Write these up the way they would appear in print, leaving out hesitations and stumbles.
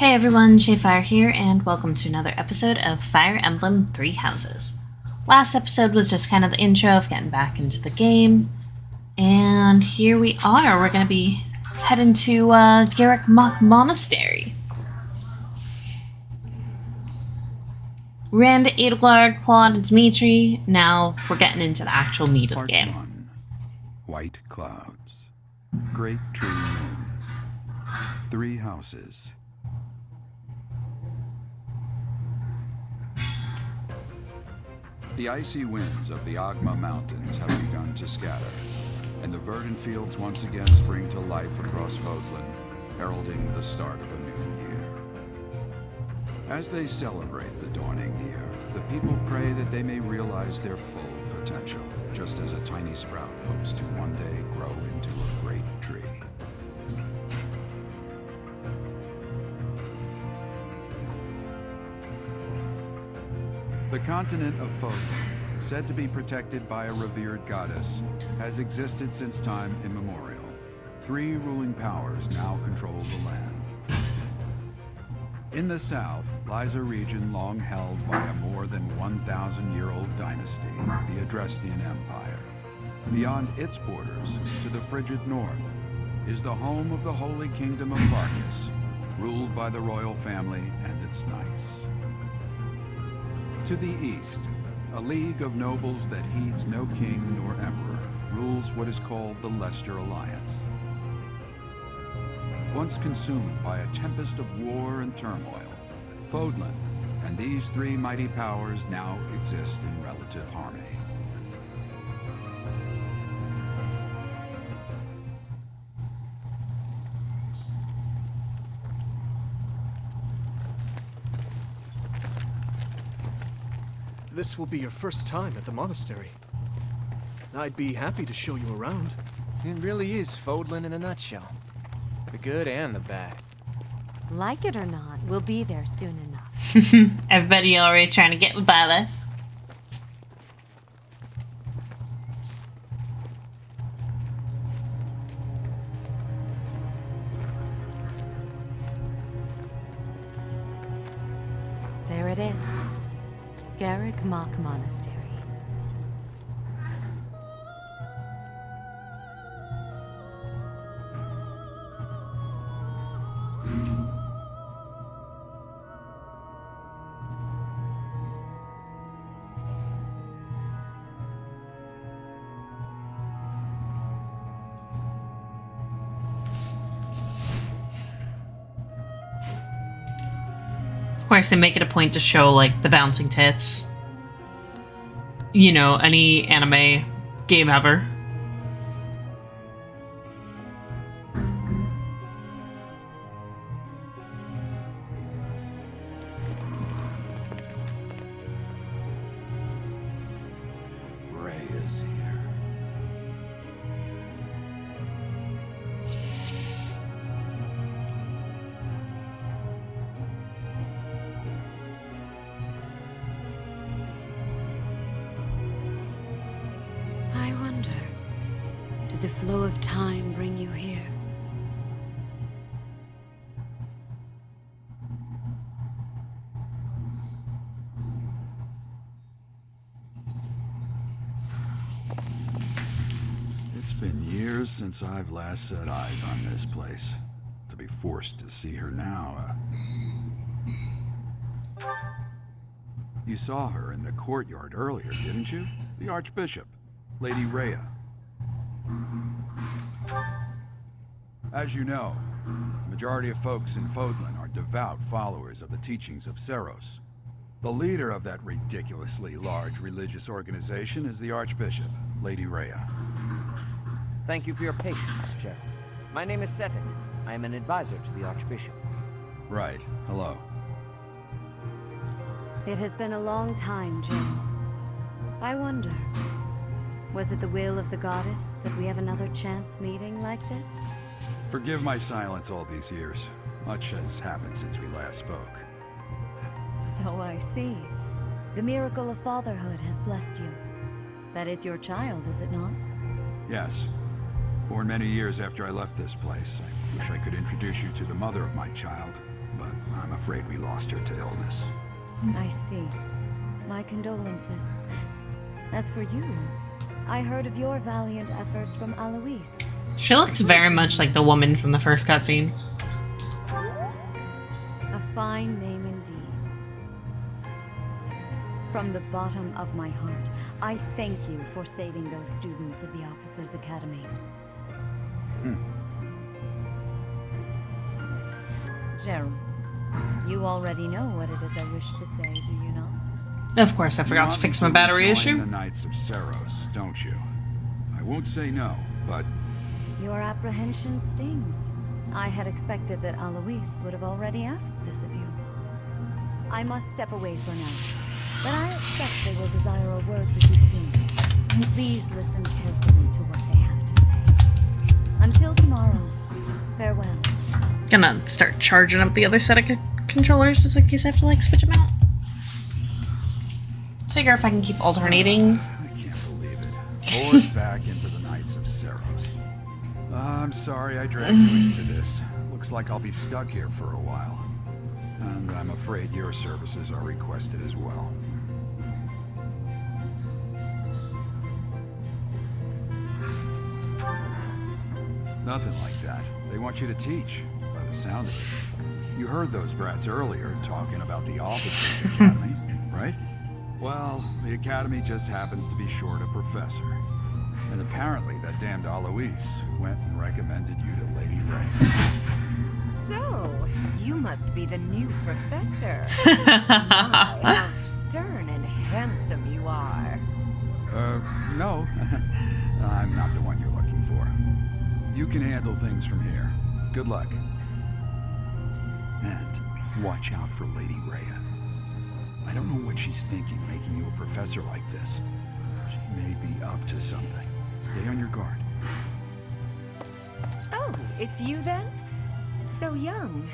Hey everyone, Sheafyre here, and welcome to another episode of Fire Emblem Three Houses. Last episode was just kind of the intro of getting back into the game, and here we are. We're going to be heading to Garrick Monastery. Ran to Edelgard, Claude, and Dimitri. Now we're getting into the actual meat of the game. Part 1. White clouds. Great tree moon. 3 houses. The icy winds of the Agma Mountains have begun to scatter, and the verdant fields once again spring to life across Fodlan, heralding the start of a new year. As they celebrate the dawning year, the people pray that they may realize their full potential, just as a tiny sprout hopes to one day grow into a great tree. The continent of Fodlan, said to be protected by a revered goddess, has existed since time immemorial. 3 ruling powers now control the land. In the south lies a region long held by a more than 1,000-year-old dynasty, the Adrestian Empire. Beyond its borders, to the frigid north, is the home of the Holy Kingdom of Fargus, ruled by the royal family and its knights. To the east, a league of nobles that heeds no king nor emperor rules what is called the Leicester Alliance. Once consumed by a tempest of war and turmoil, Fodlan and these 3 mighty powers now exist in relative harmony. This will be your first time at the monastery. I'd be happy to show you around. It really is Fodlan in a nutshell. The good and the bad. Like it or not, we'll be there soon enough. Everybody already trying to get with Byleth. There it is. Garrick Monastery. Of course, they make it a point to show, like, the bouncing tits. You know, any anime game ever. Ray is here. I wonder, did the flow of time bring you here? It's been years since I've last set eyes on this place. To be forced to see her now, You saw her in the courtyard earlier, didn't you? The Archbishop, Lady Rhea. As you know, the majority of folks in Fodlan are devout followers of the teachings of Seros. The leader of that ridiculously large religious organization is the Archbishop, Lady Rhea. Thank you for your patience, Gerald. My name is Seteth. I am an advisor to the Archbishop. Right. Hello. It has been a long time, Gerald. I wonder, was it the will of the goddess that we have another chance meeting like this? Forgive my silence all these years. Much has happened since we last spoke. So I see. The miracle of fatherhood has blessed you. That is your child, is it not? Yes. Born many years after I left this place. I wish I could introduce you to the mother of my child. but I'm afraid we lost her to illness. I see. My condolences. As for you, I heard of your valiant efforts from Alois. She looks very much like the woman from the first cutscene. A fine name indeed. From the bottom of my heart, I thank you for saving those students of the Officers' Academy. Gerald, you already know what it is I wish to say, do you not? Of course, I forgot to fix my battery issue. The Knights of Seros, don't you? I won't say no, but Your apprehension stings. I had expected that Alois would have already asked this of you. I must step away for now, but I expect they will desire a word with you soon. Please listen carefully to what they have to say. Until tomorrow, farewell. Gonna start charging up the other set of controllers just in case I have to like switch them out. Figure if I can keep alternating. I can't believe it. Forced back into the Knights of Seros. I'm sorry I dragged you into this. Looks like I'll be stuck here for a while. And I'm afraid your services are requested as well. Nothing like that. They want you to teach, by the sound of it. You heard those brats earlier talking about the Officers' Academy, right? Well, the Academy just happens to be short a professor. And apparently that damned Alois went and recommended you to Lady Ray. So, you must be the new professor. My, how stern and handsome you are. No. I'm not the one you're looking for. You can handle things from here. Good luck. And watch out for Lady Rhea. I don't know what she's thinking making you a professor like this. She may be up to something. Stay on your guard. Oh, it's you then? So young.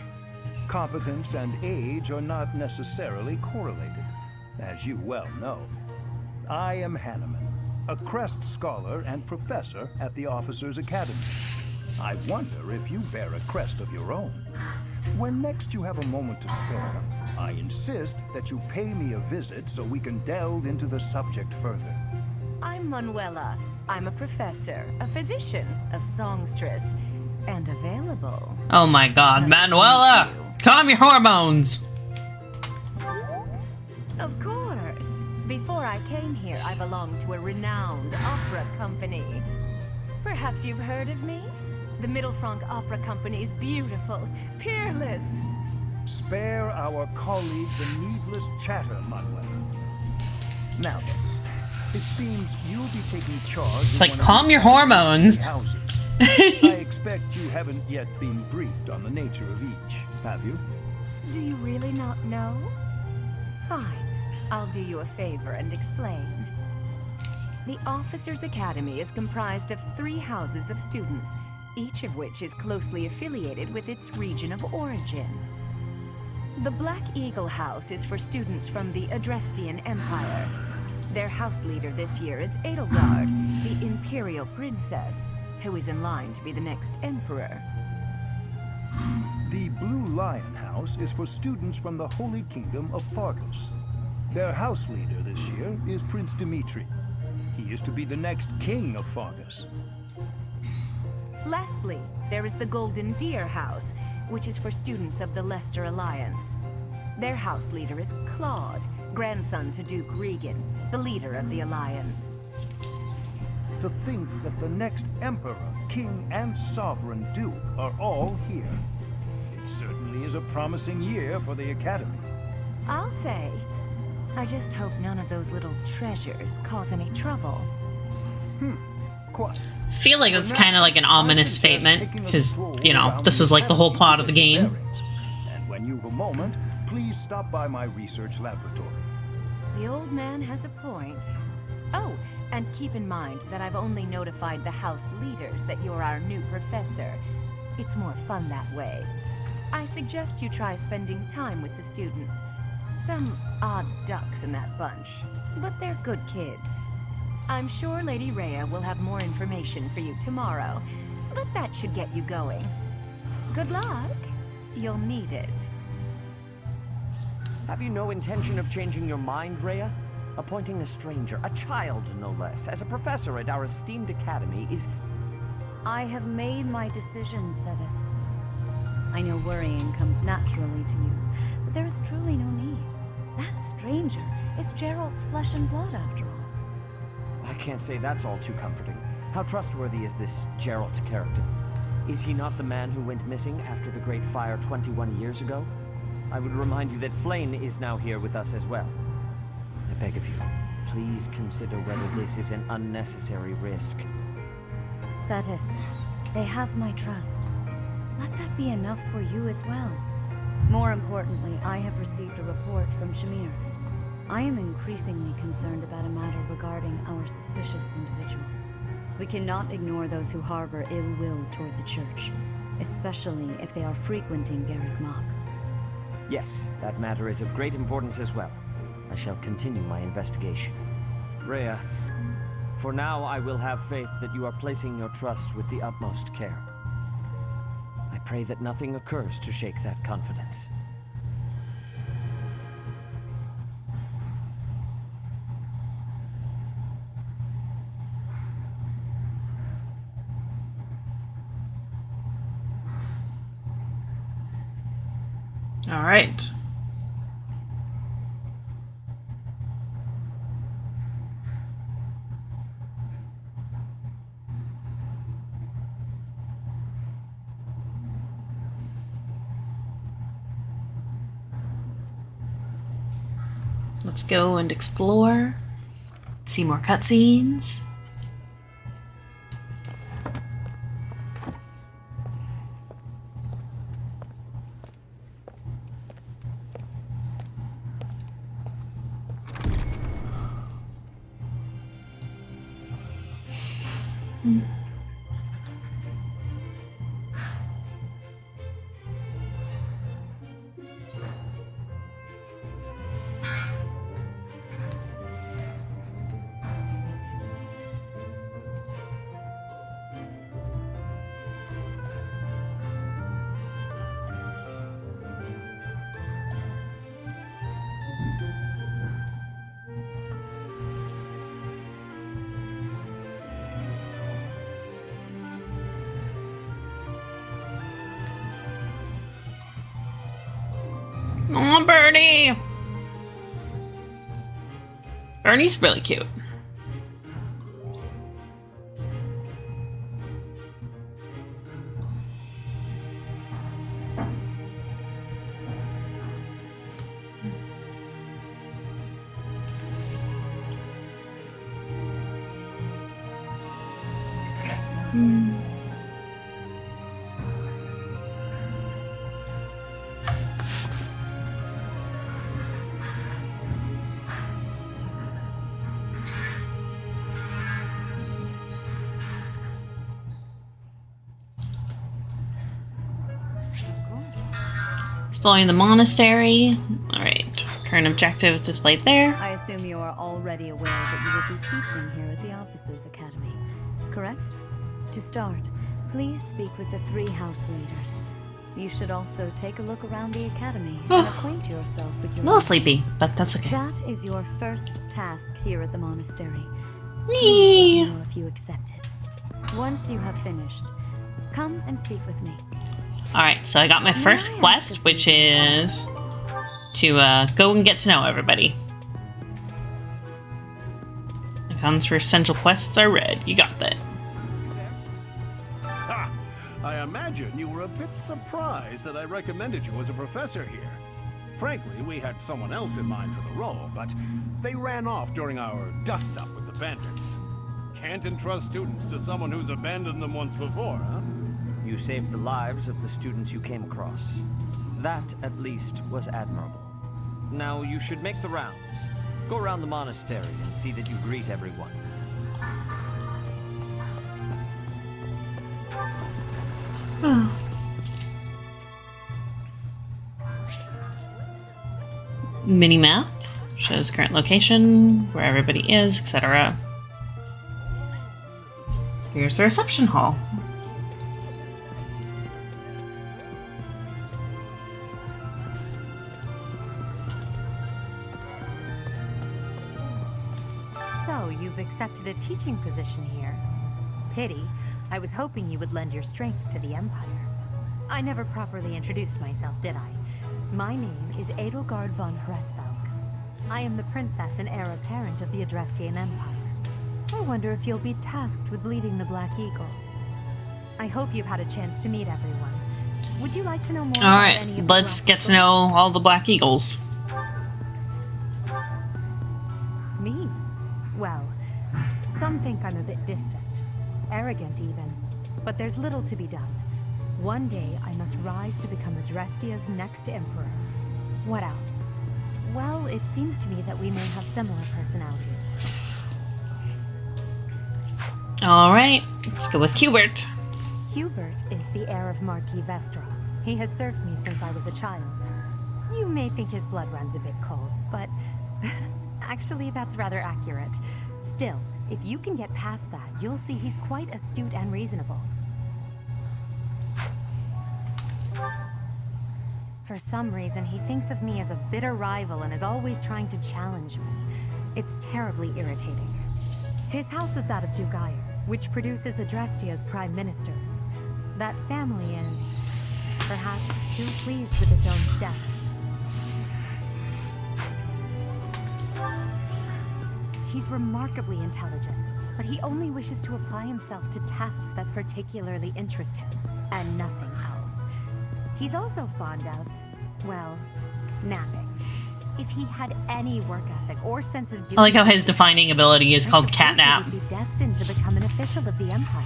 Competence and age are not necessarily correlated, as you well know. I am Hanneman, a Crest Scholar and Professor at the Officers' Academy. I wonder if you bear a crest of your own. When next you have a moment to spare, I insist that you pay me a visit so we can delve into the subject further. I'm Manuela. I'm a professor, a physician, a songstress, and available. Oh my god, It's nice to Manuela! meet you. Calm your hormones! Of course. Before I came here, I belonged to a renowned opera company. Perhaps you've heard of me? The Middlefranc Opera Company is beautiful, peerless. Spare our colleague the needless chatter, Manuela. Now then, it seems you'll be taking charge. It's like, calm your hormones. Houses. I expect you haven't yet been briefed on the nature of each, have you? Do you really not know? Fine. I'll do you a favor and explain. The Officers' Academy is comprised of 3 houses of students, each of which is closely affiliated with its region of origin. The Black Eagle House is for students from the Adrestian Empire. Their house leader this year is Edelgard, the Imperial Princess, who is in line to be the next Emperor. The Blue Lion House is for students from the Holy Kingdom of Fargus. Their house leader this year is Prince Dimitri. He is to be the next king of Fargus. Lastly, there is the Golden Deer House, which is for students of the Leicester Alliance. Their house leader is Claude, grandson to Duke Regan, the leader of the Alliance. To think that the next Emperor, King, and Sovereign Duke are all here. It certainly is a promising year for the Academy. I'll say. I just hope none of those little treasures cause any trouble. Quite. Feel like it's kind of like an ominous statement, because, you know, this is like the whole plot of the game. And when you've a moment, please stop by my research laboratory. The old man has a point. Oh, and keep in mind that I've only notified the house leaders that you're our new professor. It's more fun that way. I suggest you try spending time with the students. Some odd ducks in that bunch, but they're good kids. I'm sure Lady Rhea will have more information for you tomorrow, but that should get you going. Good luck. You'll need it. Have you no intention of changing your mind, Rhea? Appointing a stranger, a child no less, as a professor at our esteemed academy is... I have made my decision, Sedith. I know worrying comes naturally to you, but there is truly no need. That stranger is Geralt's flesh and blood, after all. I can't say that's all too comforting. How trustworthy is this Geralt character? Is he not the man who went missing after the Great Fire 21 years ago? I would remind you that Flayn is now here with us as well. I beg of you, please consider whether this is an unnecessary risk. Sedith, they have my trust. Let that be enough for you as well. More importantly, I have received a report from Sheafyre. I am increasingly concerned about a matter regarding our suspicious individual. We cannot ignore those who harbor ill will toward the Church, especially if they are frequenting Garrick Mach. Yes, that matter is of great importance as well. I shall continue my investigation. Rhea, for now I will have faith that you are placing your trust with the utmost care. I pray that nothing occurs to shake that confidence. All right. Let's go and explore, see more cutscenes. Oh, Bernie! Bernie's really cute. Exploring the monastery. Alright, current objective displayed there. I assume you are already aware that you will be teaching here at the Officers' Academy, correct? To start, please speak with the 3 house leaders. You should also take a look around the academy and acquaint yourself with your... A little sleepy, but that's okay. That is your first task here at the monastery. Me. Please let me know if you accept it. Once you have finished, come and speak with me. Alright, so I got my first quest, which is to go and get to know everybody. Icons for essential quests are red. You got that. Ha! I imagine you were a bit surprised that I recommended you as a professor here. Frankly, we had someone else in mind for the role, but they ran off during our dust-up with the bandits. Can't entrust students to someone who's abandoned them once before, huh? You saved the lives of the students you came across. That, at least, was admirable. Now, you should make the rounds. Go around the monastery and see that you greet everyone. Mini-map shows current location, where everybody is, etc. Here's the reception hall. So, you've accepted a teaching position here. Pity. I was hoping you would lend your strength to the Empire. I never properly introduced myself, did I? My name is Edelgard von Hresbalg. I am the princess and heir apparent of the Adrestian Empire. I wonder if you'll be tasked with leading the Black Eagles. I hope you've had a chance to meet everyone. Would you like to know more about any Alright, of the let's Black get to Eagles? know all the Black Eagles. Me? Well, some think I'm a bit distant, arrogant even, but there's little to be done. One day I must rise to become Adrestia's next emperor. What else? Well, it seems to me that we may have similar personalities. Alright, let's go with Hubert. Hubert is the heir of Marquis Vestra. He has served me since I was a child. You may think his blood runs a bit cold, but actually that's rather accurate. Still, if you can get past that, you'll see he's quite astute and reasonable. For some reason, he thinks of me as a bitter rival and is always trying to challenge me. It's terribly irritating. His house is that of Dugair, which produces Adrestia's prime ministers. That family is, perhaps, too pleased with its own status. He's remarkably intelligent, but he only wishes to apply himself to tasks that particularly interest him, and nothing else. He's also fond of, well, napping. If he had any work ethic or sense of duty, I like how his defining ability is called I suppose catnap. he would be destined to become an official of the Empire.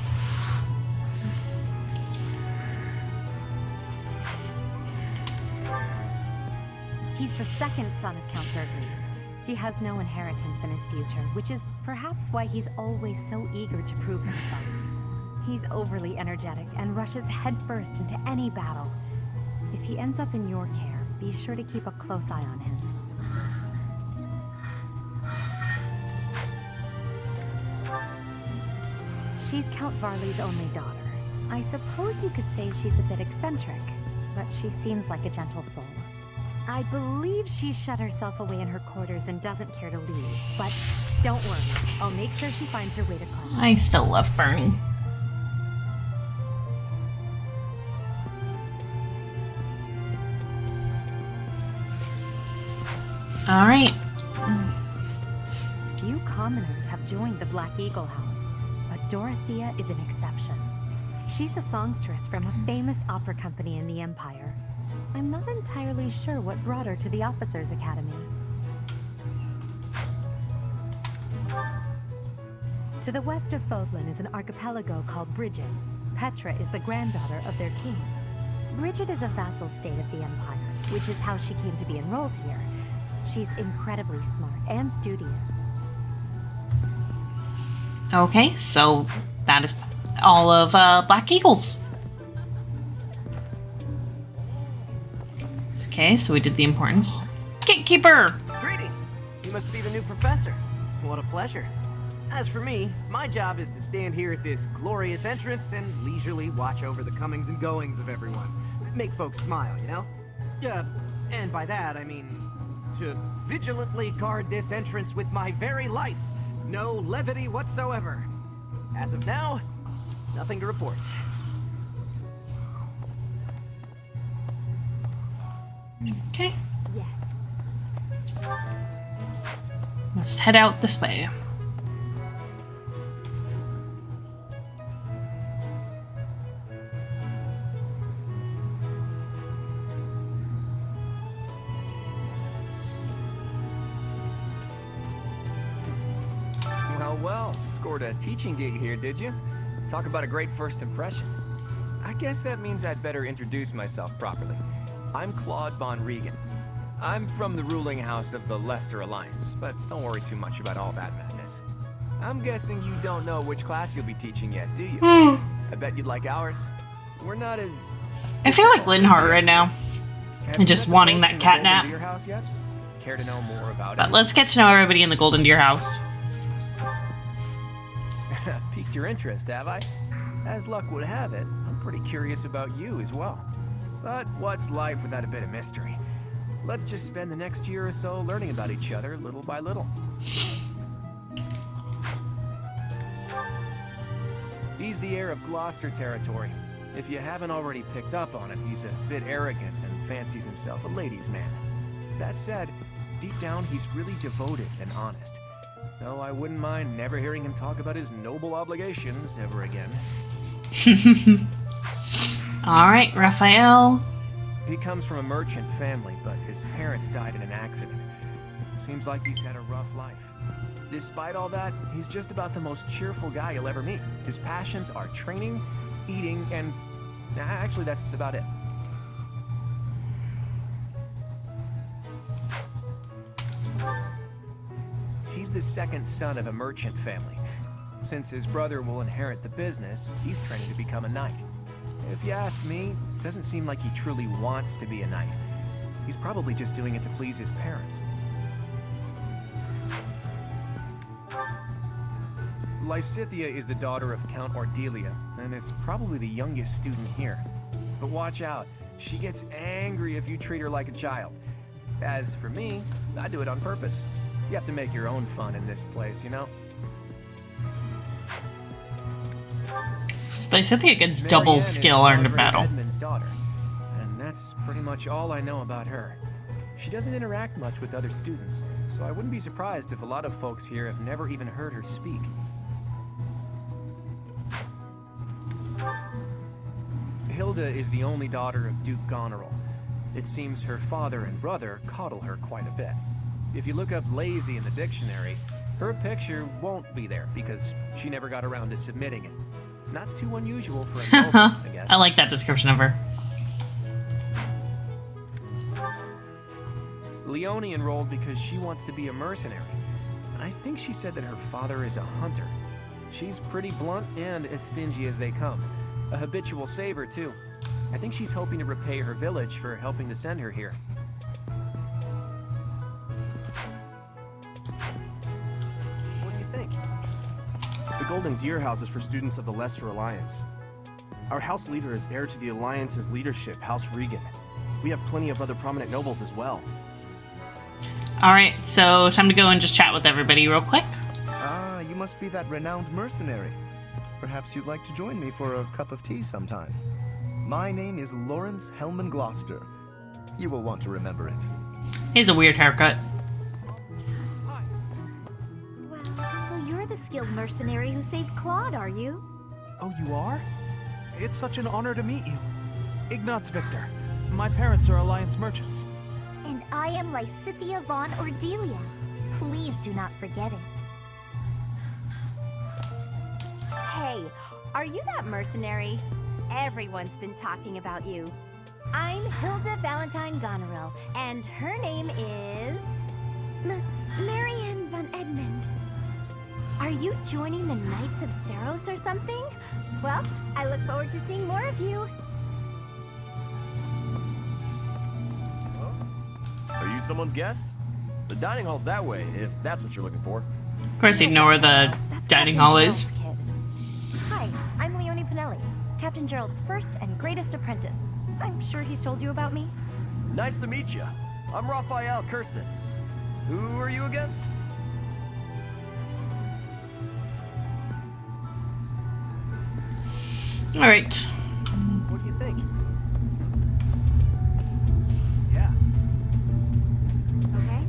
He's the second son of Count Burgreaves. He has no inheritance in his future, which is perhaps why he's always so eager to prove himself. He's overly energetic and rushes headfirst into any battle. If he ends up in your care, be sure to keep a close eye on him. She's Count Varley's only daughter. I suppose you could say she's a bit eccentric, but she seems like a gentle soul. I believe she shut herself away in her quarters and doesn't care to leave, but don't worry. I'll make sure she finds her way to class. I still love Bernie. Alright. Few commoners have joined the Black Eagle House, but Dorothea is an exception. She's a songstress from a famous opera company in the Empire. I'm not entirely sure what brought her to the Officers' Academy. To the west of Fodlan is an archipelago called Bridget. Petra is the granddaughter of their king. Bridget is a vassal state of the Empire, which is how she came to be enrolled here. She's incredibly smart and studious. Okay, so that is all of Black Eagles. Okay, so we did the importance. Gatekeeper! Greetings! You must be the new professor. What a pleasure. As for me, my job is to stand here at this glorious entrance and leisurely watch over the comings and goings of everyone. Make folks smile, you know? And by that, I mean to vigilantly guard this entrance with my very life. No levity whatsoever. As of now, nothing to report. Okay, Yes. let's head out this way. Well, scored a teaching gig here, did you? Talk about a great first impression. I guess that means I'd better introduce myself properly. I'm Claude von Regan. I'm from the ruling house of the Leicester Alliance, but don't worry too much about all that madness. I'm guessing you don't know which class you'll be teaching yet, do you? I bet you'd like ours. We're not as... I feel like Linhart right now. Have And you just met the wanting folks that in the Golden catnap. Deer house yet? Care to know more about But it? let's get to know everybody in the Golden Deer house. Piqued your interest, have I? As luck would have it, I'm pretty curious about you as well. But what's life without a bit of mystery? Let's just spend the next year or so learning about each other little by little. He's the heir of Gloucester territory. If you haven't already picked up on it, he's a bit arrogant and fancies himself a ladies' man. That said, deep down he's really devoted and honest. Though I wouldn't mind never hearing him talk about his noble obligations ever again. Alright, Raphael. He comes from a merchant family, but his parents died in an accident. Seems like he's had a rough life. Despite all that, he's just about the most cheerful guy you'll ever meet. His passions are training, eating, and actually that's about it. He's the second son of a merchant family. Since his brother will inherit the business, he's training to become a knight. If you ask me, it doesn't seem like he truly wants to be a knight. He's probably just doing it to please his parents. Lysithea is the daughter of Count Ordelia, and is probably the youngest student here. But watch out, she gets angry if you treat her like a child. As for me, I do it on purpose. You have to make your own fun in this place, you know? Lysithea gets double Marianne skill is earned in Margaret battle. Edmund's daughter, and that's pretty much all I know about her. She doesn't interact much with other students, so I wouldn't be surprised if a lot of folks here have never even heard her speak. Hilda is the only daughter of Duke Goneril. It seems her father and brother coddle her quite a bit. If you look up lazy in the dictionary, her picture won't be there because she never got around to submitting it. Not too unusual for a noble, I guess. I like that description of her. Leone enrolled because she wants to be a mercenary. I think she said that her father is a hunter. She's pretty blunt and as stingy as they come. A habitual saver, too. I think she's hoping to repay her village for helping to send her here. What do you think? The Golden Deer House is for students of the Leicester Alliance. Our house leader is heir to the Alliance's leadership, House Regan. We have plenty of other prominent nobles as well. Alright, so time to go and just chat with everybody real quick. Ah, you must be that renowned mercenary. Perhaps you'd like to join me for a cup of tea sometime. My name is Lawrence Hellman Gloucester. You will want to remember it. He has a weird haircut. Well, so you're the skilled mercenary who saved Claude, are you? Oh, you are? It's such an honor to meet you. Ignatz Victor. My parents are Alliance merchants. And I am Lysithea von Ordelia. Please do not forget it. Hey, are you that mercenary? Everyone's been talking about you. I'm Hilda Valentine Goneril, and her name is... Marianne von Edmund. Are you joining the Knights of Saros or something? Well, I look forward to seeing more of you. Are you someone's guest? The dining hall's that way, if that's what you're looking for. Of course, he'd know where the dining hall is. Hi, I'm Leone Pinelli, Captain Gerald's first and greatest apprentice. I'm sure he's told you about me. Nice to meet you. I'm Raphael Kirsten. Who are you again? Alright. What do you think? Yeah. Okay.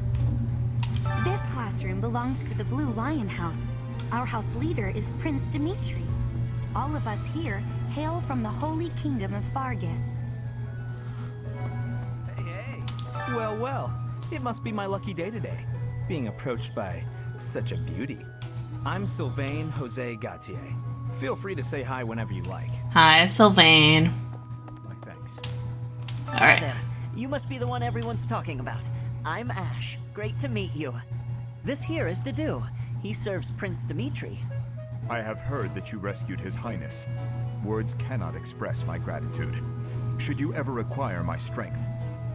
This classroom belongs to the Blue Lion House. Our house leader is Prince Dimitri. All of us here hail from the Holy Kingdom of Fargus. Well, well. It must be my lucky day today, being approached by such a beauty. I'm Sylvain Jose Gautier. Feel free to say hi whenever you like. Hi, Sylvain. My thanks. Alright. There. You must be the one everyone's talking about. I'm Ash. Great to meet you. This here is Dedu. He serves Prince Dimitri. I have heard that you rescued His Highness. Words cannot express my gratitude. Should you ever require my strength,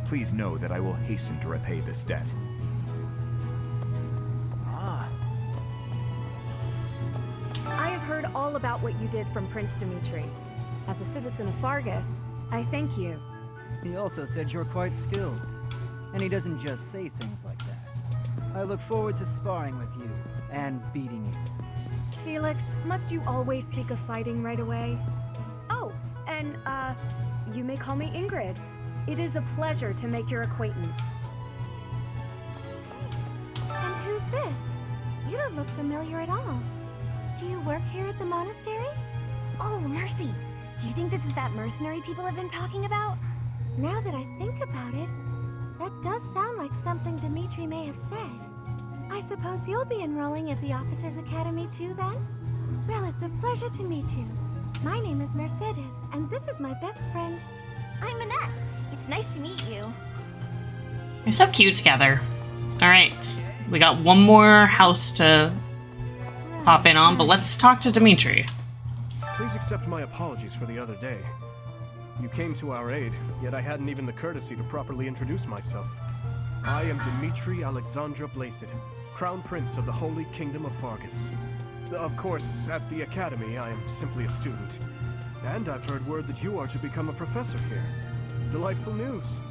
please know that I will hasten to repay this debt. I have heard all about what you did from Prince Dimitri. As a citizen of Fargus, I thank you. He also said you're quite skilled. And he doesn't just say things like that. I look forward to sparring with you and beating you. Felix, must you always speak of fighting right away? Oh, and, you may call me Ingrid. It is a pleasure to make your acquaintance. And who's this? You don't look familiar at all. Do you work here at the monastery? Oh, mercy! Do you think this is that mercenary people have been talking about? Now that I think about it, that does sound like something Dimitri may have said. I suppose you'll be enrolling at the Officers' Academy too, then? Well, it's a pleasure to meet you. My name is Mercedes, and this is my best friend. I'm Annette. It's nice to meet you. They're so cute together. Alright, we got one more house to pop in on, but let's talk to Dimitri. Please accept my apologies for the other day. You came to our aid, yet I hadn't even the courtesy to properly introduce myself. I am Dimitri Alexandra Blaythid, Crown Prince of the Holy Kingdom of Fargus. Of course, at the Academy, I am simply a student. And I've heard word that you are to become a professor here. Delightful news.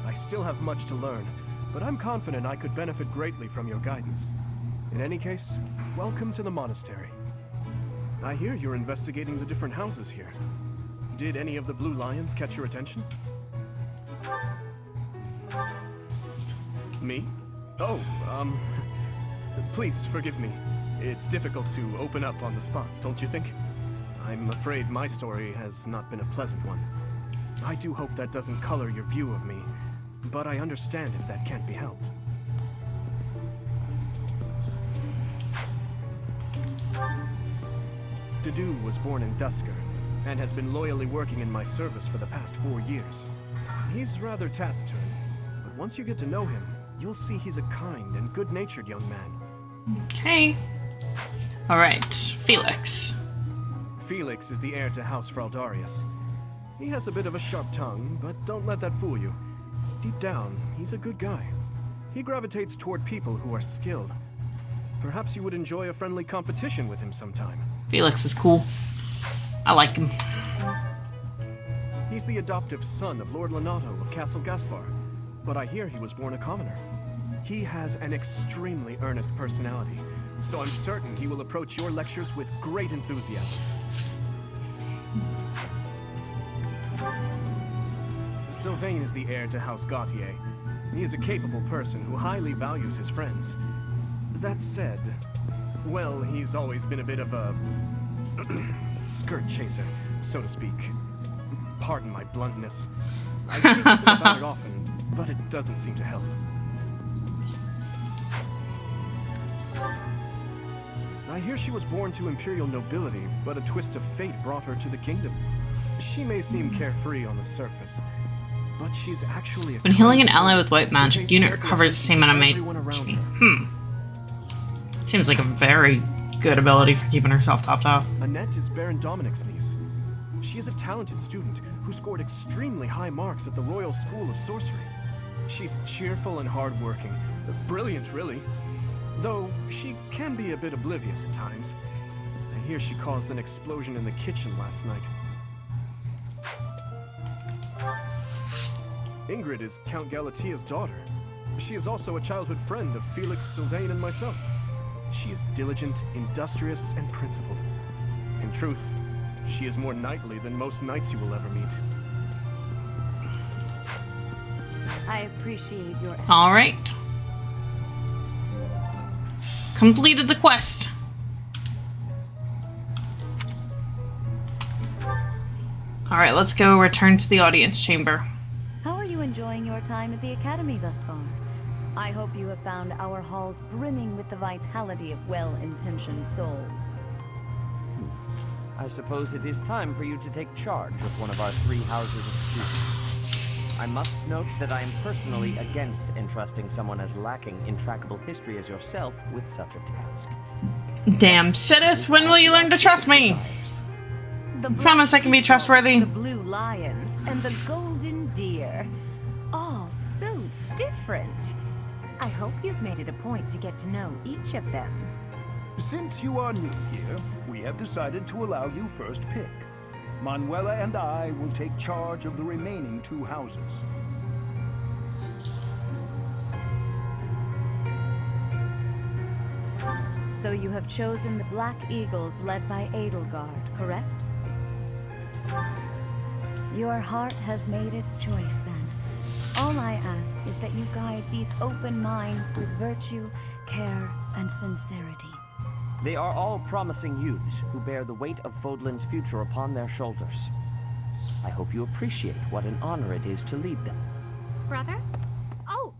I still have much to learn, but I'm confident I could benefit greatly from your guidance. In any case, welcome to the monastery. I hear you're investigating the different houses here. Did any of the Blue Lions catch your attention? Me? Oh, please forgive me. It's difficult to open up on the spot, don't you think? I'm afraid my story has not been a pleasant one. I do hope that doesn't color your view of me, but I understand if that can't be helped. Dedu was born in Dusker, and has been loyally working in my service for the past 4 years. He's rather taciturn, but once you get to know him, you'll see he's a kind and good-natured young man. Okay. Alright, Felix. Felix is the heir to House Fraldarius. He has a bit of a sharp tongue, but don't let that fool you. Deep down, he's a good guy. He gravitates toward people who are skilled. Perhaps you would enjoy a friendly competition with him sometime. Felix is cool. I like him. He's the adoptive son of Lord Lenato of Castle Gaspar, but I hear he was born a commoner. He has an extremely earnest personality, so I'm certain he will approach your lectures with great enthusiasm. Sylvain is the heir to House Gautier. He is a capable person who highly values his friends. That said, well, he's always been a bit of a skirt chaser, so to speak. Pardon my bluntness. I speak with him about it often, but it doesn't seem to help. I hear she was born to imperial nobility, but a twist of fate brought her to the kingdom. She may seem carefree on the surface, but she's actually a when healing an ally with white magic, unit recovers the same amount of magic. Seems like a very good ability for keeping herself topped off. Annette is Baron Dominic's niece. She is a talented student who scored extremely high marks at the Royal School of Sorcery. She's cheerful and hardworking. Brilliant, really. Though she can be a bit oblivious at times. I hear she caused an explosion in the kitchen last night. Ingrid is Count Galatia's daughter. She is also a childhood friend of Felix, Sylvain, and myself. She is diligent, industrious, and principled. In truth, she is more knightly than most knights you will ever meet. I appreciate your effort. All right. Completed the quest. All right, let's go return to the audience chamber. How are you enjoying your time at the Academy thus far? I hope you have found our halls brimming with the vitality of well-intentioned souls. I suppose it is time for you to take charge of one of our 3 houses of students. I must note that I am personally against entrusting someone as lacking in trackable history as yourself with such a task. Damn, Sidith, when will you learn to trust me? Promise I can be trustworthy. The Blue Lions and the Golden Deer. All so different. I hope you've made it a point to get to know each of them. Since you are new here, we have decided to allow you first pick. Manuela and I will take charge of the remaining 2 houses. So you have chosen the Black Eagles led by Edelgard, correct? Your heart has made its choice then. All I ask is that you guide these open minds with virtue, care, and sincerity. They are all promising youths who bear the weight of Fodlan's future upon their shoulders. I hope you appreciate what an honor it is to lead them. Brother? Oh,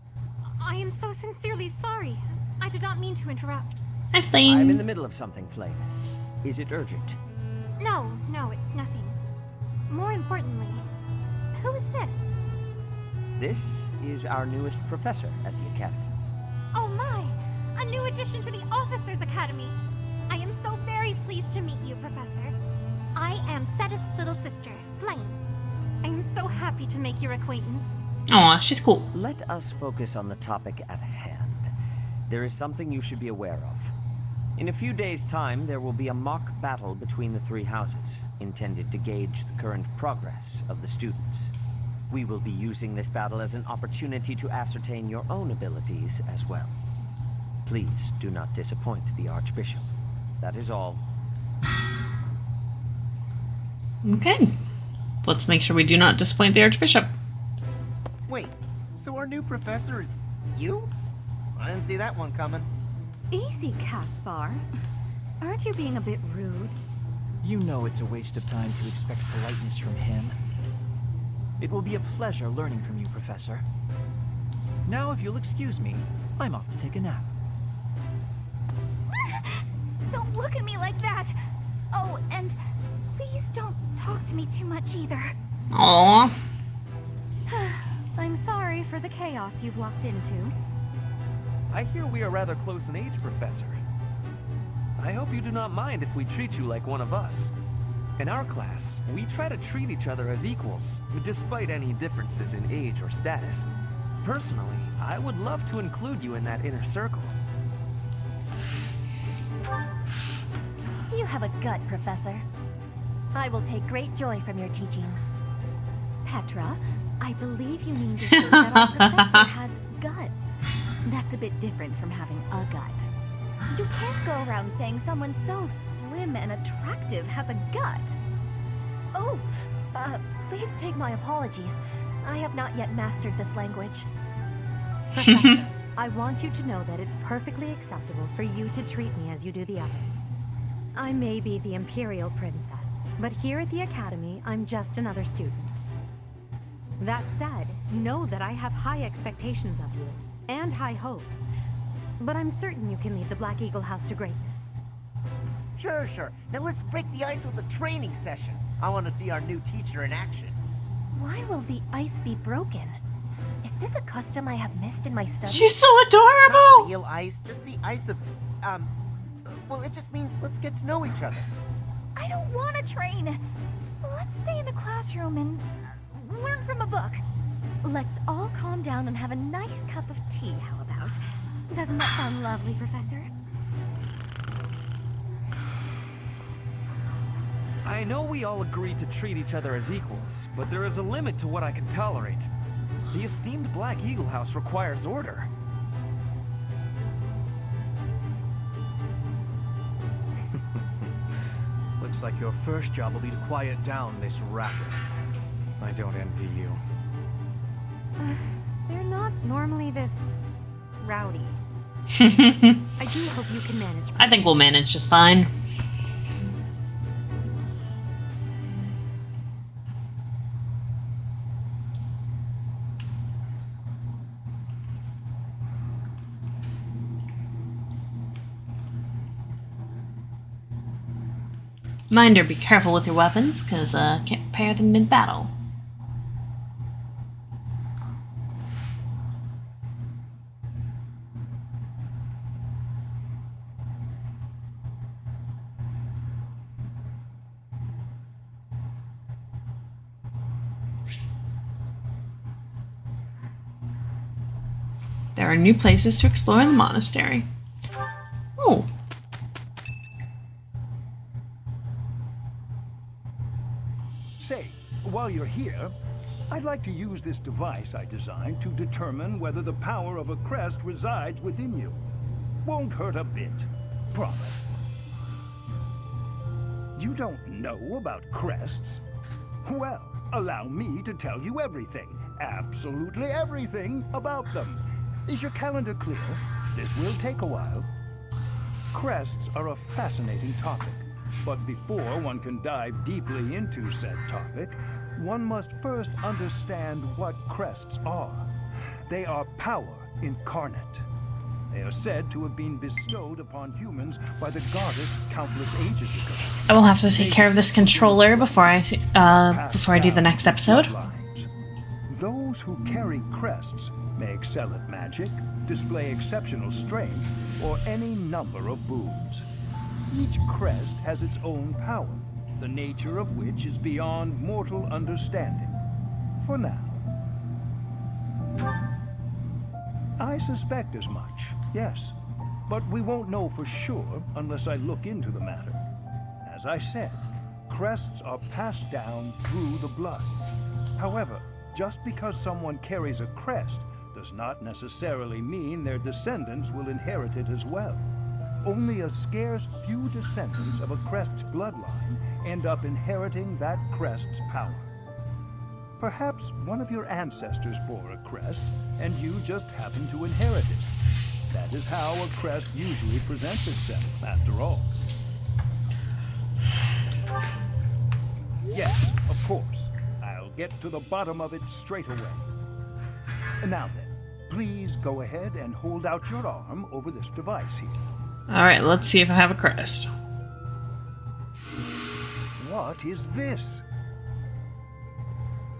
I am so sincerely sorry. I did not mean to interrupt. Hi, Flame. I'm in the middle of something, Flame. Is it urgent? No, it's nothing. More importantly, who is this? This is our newest professor at the Academy. Oh my! A new addition to the Officers' Academy! I am so very pleased to meet you, Professor. I am Sedith's little sister, Flame. I am so happy to make your acquaintance. Aw, she's cool. Let us focus on the topic at hand. There is something you should be aware of. In a few days' time, there will be a mock battle between the three houses, intended to gauge the current progress of the students. We will be using this battle as an opportunity to ascertain your own abilities as well. Please do not disappoint the Archbishop. That is all. Okay. Let's make sure we do not disappoint the Archbishop. Wait, so our new professor is you? I didn't see that one coming. Easy, Caspar. Aren't you being a bit rude? You know it's a waste of time to expect politeness from him. It will be a pleasure learning from you, Professor. Now, if you'll excuse me, I'm off to take a nap. Don't look at me like that! Oh, and please don't talk to me too much either. Aww. I'm sorry for the chaos you've walked into. I hear we are rather close in age, Professor. I hope you do not mind if we treat you like one of us. In our class, we try to treat each other as equals, despite any differences in age or status. Personally, I would love to include you in that inner circle. You have a gut, Professor. I will take great joy from your teachings. Petra, I believe you mean to say that our professor has guts. That's a bit different from having a gut. You can't go around saying someone so slim and attractive has a gut. Oh, please take my apologies. I have not yet mastered this language. Professor, I want you to know that it's perfectly acceptable for you to treat me as you do the others. I may be the Imperial Princess, but here at the Academy, I'm just another student. That said, know that I have high expectations of you, and high hopes. But I'm certain you can lead the Black Eagle House to greatness. Sure. Now let's break the ice with a training session. I want to see our new teacher in action. Why will the ice be broken? Is this a custom I have missed in my studies? She's so adorable! Not real ice, just the ice of, well, it just means let's get to know each other. I don't want to train. Let's stay in the classroom and learn from a book. Let's all calm down and have a nice cup of tea, how about? Doesn't that sound lovely, Professor? I know we all agreed to treat each other as equals, but there is a limit to what I can tolerate. The esteemed Black Eagle House requires order. Looks like your first job will be to quiet down this racket. I don't envy you. They're not normally this rowdy. I do hope you can manage. I think we'll manage just fine. Mind her, be careful with your weapons, because can't pair them mid-battle. There are new places to explore in the monastery. Oh. Say, while you're here, I'd like to use this device I designed to determine whether the power of a crest resides within you. Won't hurt a bit. promise. You don't know about crests? Well, allow me to tell you everything, absolutely everything about them. Is your calendar clear? This will take a while. Crests are a fascinating topic, but before one can dive deeply into said topic, one must first understand what crests are. They are power incarnate. They are said to have been bestowed upon humans by the goddess countless ages ago. I will have to take care of this controller before I do the next episode. Those who carry crests may excel at magic, display exceptional strength, or any number of boons. Each crest has its own power, the nature of which is beyond mortal understanding. For now. I suspect as much, yes. But we won't know for sure unless I look into the matter. As I said, crests are passed down through the blood. However, just because someone carries a crest does not necessarily mean their descendants will inherit it as well. Only a scarce few descendants of a crest's bloodline end up inheriting that crest's power. Perhaps one of your ancestors bore a crest, and you just happen to inherit it. That is how a crest usually presents itself, after all. Yes, of course. I'll get to the bottom of it straight away. Now then, please go ahead and hold out your arm over this device here. Alright, let's see if I have a crest. What is this?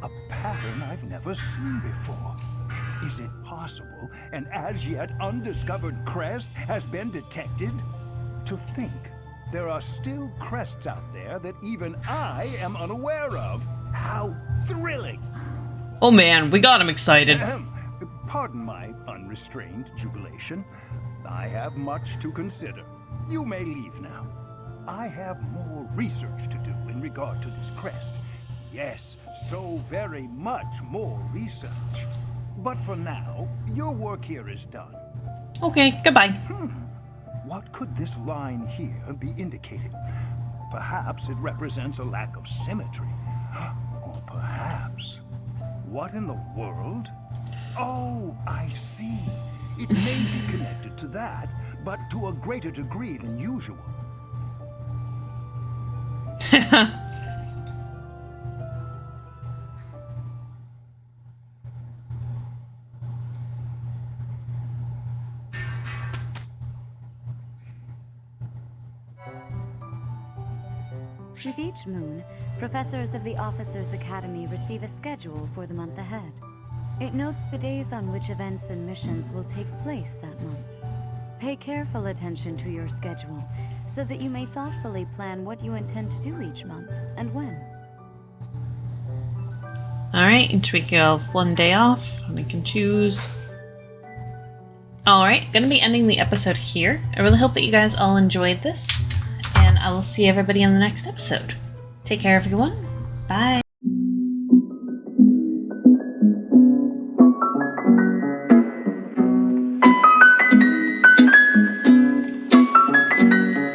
A pattern I've never seen before. Is it possible an as yet undiscovered crest has been detected? To think there are still crests out there that even I am unaware of. How thrilling! Oh man, we got him excited. Pardon my unrestrained jubilation. I have much to consider. You may leave now. I have more research to do in regard to this crest. Yes, so very much more research. But for now, your work here is done. Okay, goodbye. What could this line here be indicating? Perhaps it represents a lack of symmetry. Or perhaps... What in the world? Oh, I see. It may be connected to that, but to a greater degree than usual. With each moon, professors of the Officers' Academy receive a schedule for the month ahead. It notes the days on which events and missions will take place that month. Pay careful attention to your schedule, so that you may thoughtfully plan what you intend to do each month, and when. Alright, each week you have one day off, and I can choose. Alright, gonna be ending the episode here. I really hope that you guys all enjoyed this, and I will see everybody in the next episode. Take care, everyone. Bye.